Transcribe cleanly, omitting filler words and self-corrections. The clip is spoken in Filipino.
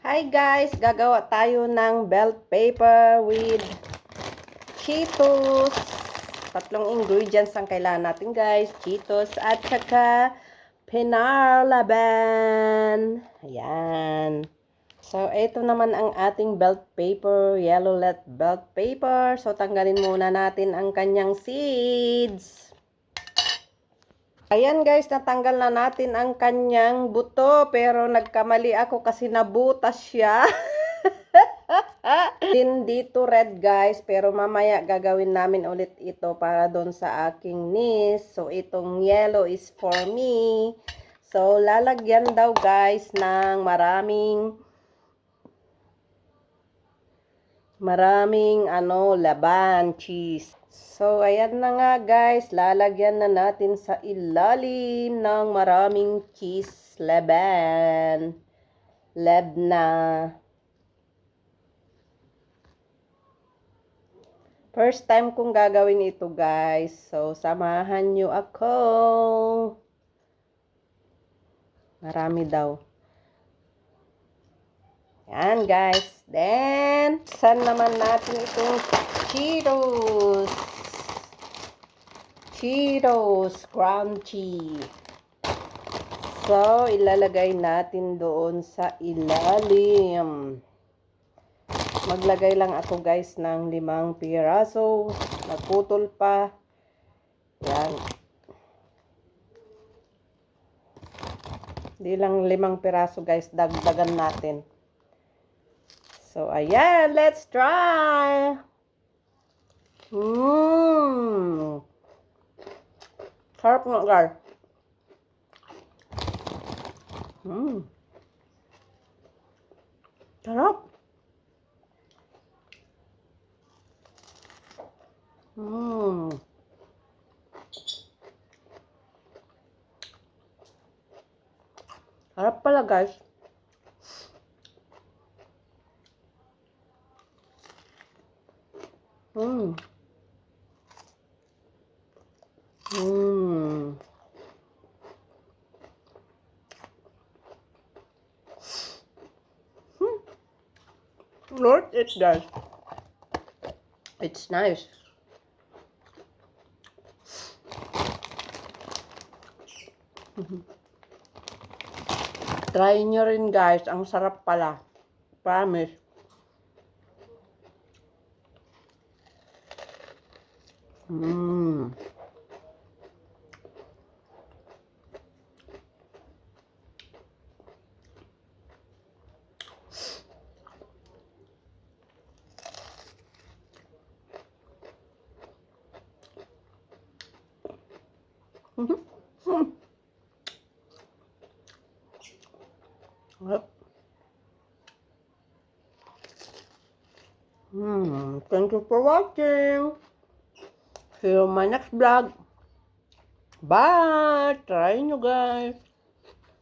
Hi guys! Gagawa tayo ng belt paper with Cheetos. Tatlong ingredients ang kailangan natin guys. Cheetos at saka Penarlaban. Ayan. So, ito naman ang ating belt paper. Yellow let belt paper. So, tanggalin muna natin ang kanyang seeds. Ayan guys, natanggal na natin ang kanyang buto. Pero nagkamali ako kasi nabutas siya. Hindi to red guys, pero mamaya gagawin namin ulit ito para doon sa aking niece. So, itong yellow is for me. So, lalagyan daw guys ng maraming laban, cheese. So, ayan na nga guys, lalagyan na natin sa ilalim ng maraming cheese, laban. Labna. First time kong gagawin ito guys. So, samahan nyo ako. Marami daw. Yan guys. Then, saan naman natin itong Cheetos. Cheetos crunchy. So, ilalagay natin doon sa ilalim. Maglagay lang ako guys ng 5 piraso. Nagputol pa. Yan. Hindi lang 5 piraso guys. Dagdagan natin. So, ayan. Let's try. Sarap nga guys. Sarap. Harap pala guys. Lord, it does. It's nice. Try nyo rin guys. Ang sarap pala. Promise. Thank you for watching. See you in my next vlog. Bye! Try nyo guys.